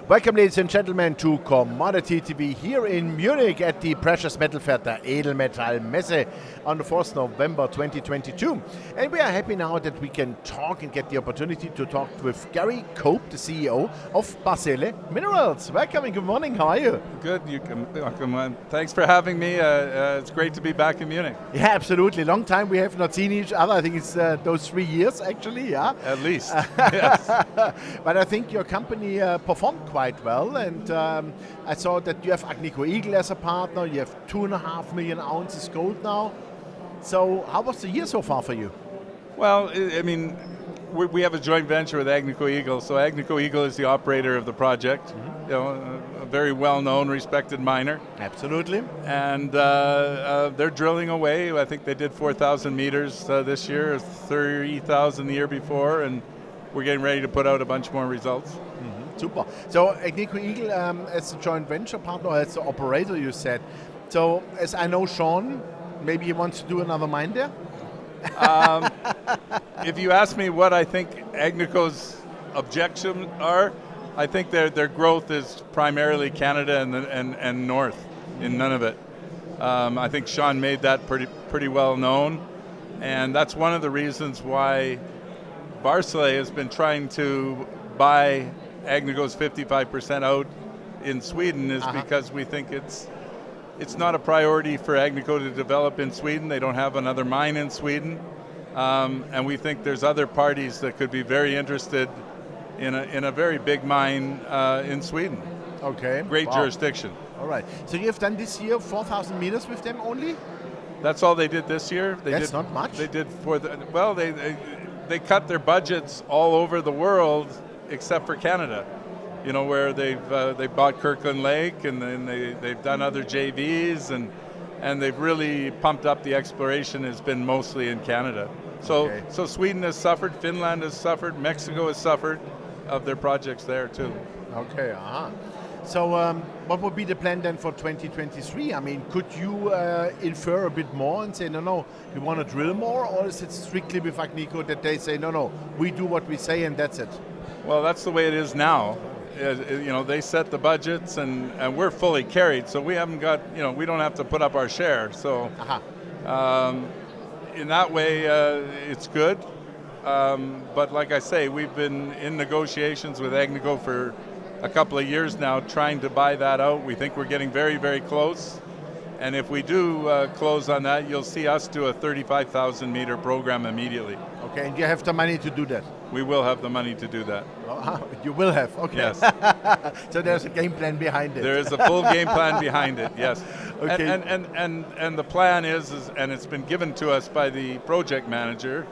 Welcome, ladies and gentlemen, to Commodity TV here in Munich at the Precious Metal Fair, der Edelmetallmesse, on the 4th November 2022. And we are happy now that we can talk and get the opportunity to talk with Gary Cope, the CEO of Barsele Minerals. Welcome and good morning. How are you? Good. Thanks for having me. It's great to be back in Munich. Yeah, absolutely. Long time we have not seen each other. I think it's those 3 years actually. Yeah. At least. Yes. But I think your company performed quite well, and I saw that you have Agnico Eagle as a partner. You have 2.5 million ounces gold now. So how was the year so far for you? Well, I mean, we have a joint venture with Agnico Eagle. So Agnico Eagle is the operator of the project. Mm-hmm. You know, a very well-known, respected miner. Absolutely. And they're drilling away. I think they did 4,000 meters this year, 30,000 the year before, and we're getting ready to put out a bunch more results. Mm-hmm. Super. So Agnico Eagle as a joint venture partner, or as the operator, you said. So as I know Sean, maybe he wants to do another mine there? If you ask me what I think Agnico's objections are, I think their growth is primarily Canada and north, in none of it. I think Sean made that pretty well known, and that's one of the reasons why Barsele has been trying to buy Agnico's 55% out in Sweden is because we think it's not a priority for Agnico to develop in Sweden. They don't have another mine in Sweden, and we think there's other parties that could be very interested in a very big mine in Sweden. Okay. Great jurisdiction. All right. So you have done this year 4,000 meters with them only? That's all they did this year. That's not much. They did they cut their budgets all over the world except for Canada. You know, where they bought Kirkland Lake, and then they've done other JVs, and they've really pumped up the exploration. Has been mostly in Canada. So Sweden has suffered, Finland has suffered, Mexico has suffered of their projects there too. Okay. So what would be the plan then for 2023? I mean, could you infer a bit more and say, no, we want to drill more, or is it strictly with Agnico that they say, no, we do what we say and that's it? Well, that's the way it is now. You know, they set the budgets, and we're fully carried, so we haven't got, we don't have to put up our share. So in that way, it's good. But like I say, we've been in negotiations with Agnico for a couple of years now, trying to buy that out. We think we're getting very, very close. And if we do close on that, you'll see us do a 35,000 meter program immediately. Okay, and you have the money to do that? We will have the money to do that. You will have, okay. Yes. So there's a game plan behind it. There is a full game plan behind it, yes. Okay. And the plan is, and it's been given to us by the project manager,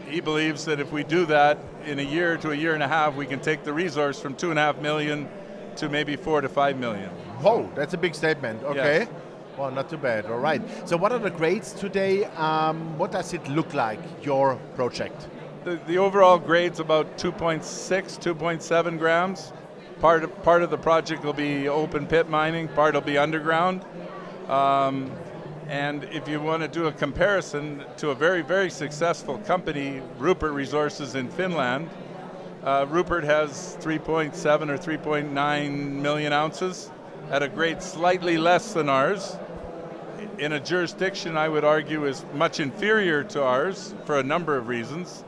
he believes that if we do that in a year to a year and a half, we can take the resource from 2.5 million to maybe 4 to 5 million. Whoa, that's a big statement. Okay. Yes. Well, not too bad. All right. So what are the grades today? What does it look like, your project? The overall grade's about 2.6, 2.7 grams. Part of the project will be open pit mining, part will be underground. And if you want to do a comparison to a very, very successful company, Rupert Resources in Finland, Rupert has 3.7 or 3.9 million ounces at a grade slightly less than ours, in a jurisdiction I would argue is much inferior to ours for a number of reasons.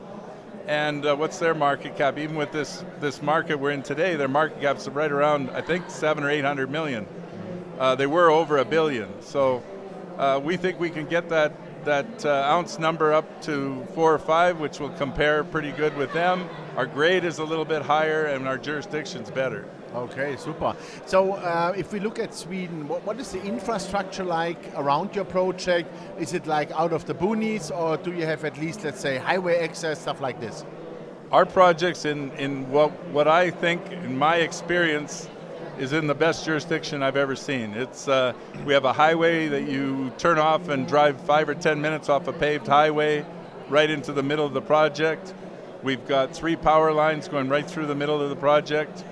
And what's their market cap? Even with this market we're in today, their market cap's right around, I think, 700 or 800 million. They were over $1 billion. So we think we can get that ounce number up to 4 or 5, which will compare pretty good with them. Our grade is a little bit higher, and our jurisdiction's better. Okay, super. So if we look at Sweden, what is the infrastructure like around your project? Is it like out of the boonies, or do you have at least, let's say, highway access, stuff like this? Our project's in what I think, in my experience, is in the best jurisdiction I've ever seen. It's we have a highway that you turn off and drive 5 or 10 minutes off a paved highway right into the middle of the project. We've got 3 power lines going right through the middle of the project.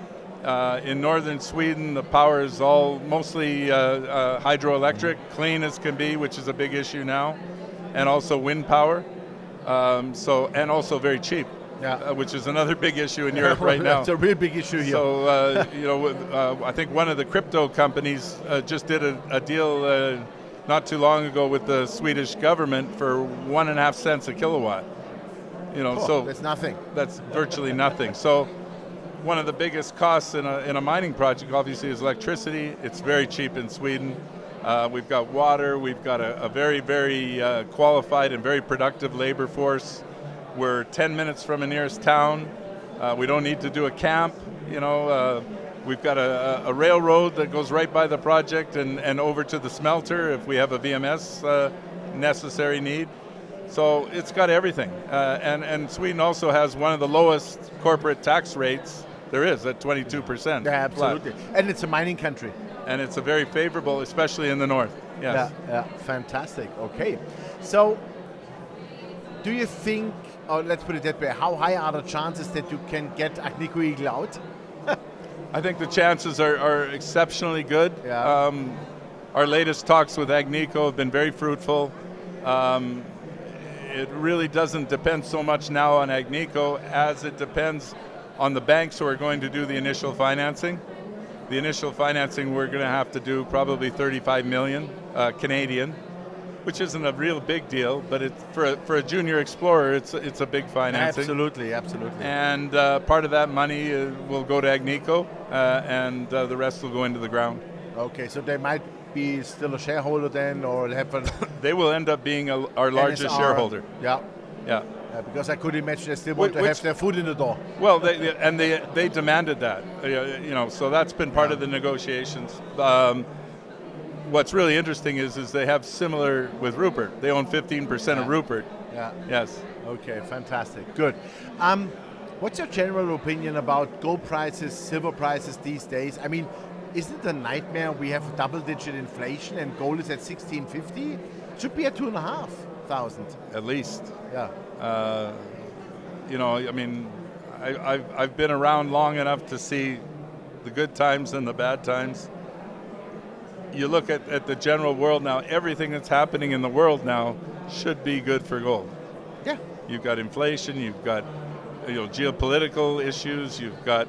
In northern Sweden, the power is all mostly hydroelectric, clean as can be, which is a big issue now, and also wind power. And also very cheap. which is another big issue in Europe right now. It's a real big issue here. So, I think one of the crypto companies just did a deal not too long ago with the Swedish government for 1.5 cents a kilowatt. So that's nothing. That's virtually nothing. So one of the biggest costs in a mining project obviously is electricity. It's very cheap in Sweden. We've got water. We've got a very, very qualified and very productive labor force. We're 10 minutes from a nearest town. We don't need to do a camp. We've got a railroad that goes right by the project and over to the smelter if we have a VMS necessary need. So it's got everything. And Sweden also has one of the lowest corporate tax rates there is at 22%. Yeah, absolutely. Flat. And it's a mining country. And it's a very favorable, especially in the north. Yes. Yeah, fantastic. Okay. So do you think, or let's put it that way, how high are the chances that you can get Agnico Eagle out? I think the chances are exceptionally good. Yeah. Our latest talks with Agnico have been very fruitful. It really doesn't depend so much now on Agnico as it depends on the banks who are going to do the initial financing. The initial financing we're going to have to do probably 35 million Canadian, which isn't a real big deal, but for a junior explorer, it's a big financing. Absolutely. And part of that money will go to Agnico, and the rest will go into the ground. Okay, so they might be still a shareholder then, or have a They will end up being our largest NSR. shareholder. Yeah. Yeah. Because I could imagine they still want to have their foot in the door. Well, they demanded that, so that's been part of the negotiations. What's really interesting is they have similar with Rupert. They own 15% of Rupert. Yeah. Yes. Okay, fantastic. Good. What's your general opinion about gold prices, silver prices these days? I mean, isn't it a nightmare? We have double-digit inflation and gold is at 1650. Should be at 2,500. At least. Yeah. I've been around long enough to see the good times and the bad times. You look at the general world now, everything that's happening in the world now should be good for gold. Yeah. You've got inflation, you've got geopolitical issues, you've got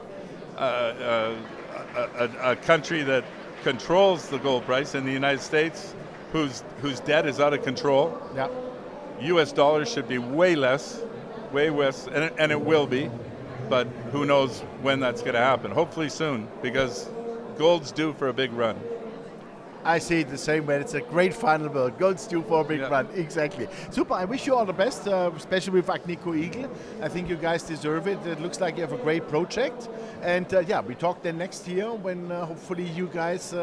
a country that controls the gold price in the United States whose debt is out of control. Yeah. U.S. dollars should be way less, and it will be, but who knows when that's going to happen. Hopefully soon, because gold's due for a big run. I see it the same way. It's a great final word. Gold's due for a big run. Exactly. Super. I wish you all the best, especially with Agnico Eagle. I think you guys deserve it. It looks like you have a great project. And we talk then next year when hopefully you guys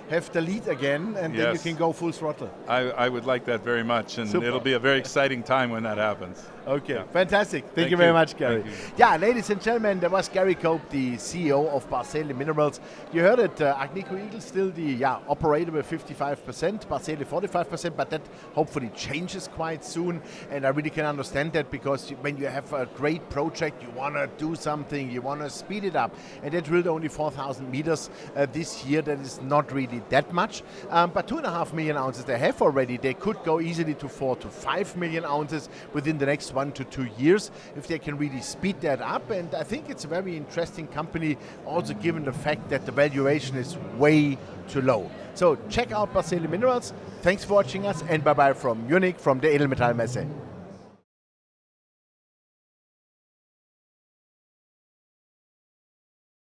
have the lead again, and then you can go full throttle. I would like that very much, and Super. It'll be a very exciting time when that happens. Okay, fantastic. Thank you very much, Gary. Yeah, ladies and gentlemen, that was Gary Cope, the CEO of Barsele Minerals. You heard it, Agnico Eagle still the operator with 55%, Barsele 45%, but that hopefully changes quite soon. And I really can understand that, because when you have a great project, you want to do something, you want to speed it up. And they drilled only 4,000 meters this year. That is not really that much. But 2.5 million ounces they have already. They could go easily to 4 to 5 million ounces within the next 1 to 2 years if they can really speed that up. And I think it's a very interesting company, also given the fact that the valuation is way too low. So check out Barsele Minerals. Thanks for watching us, and bye-bye from Munich, from the Edelmetall Messe.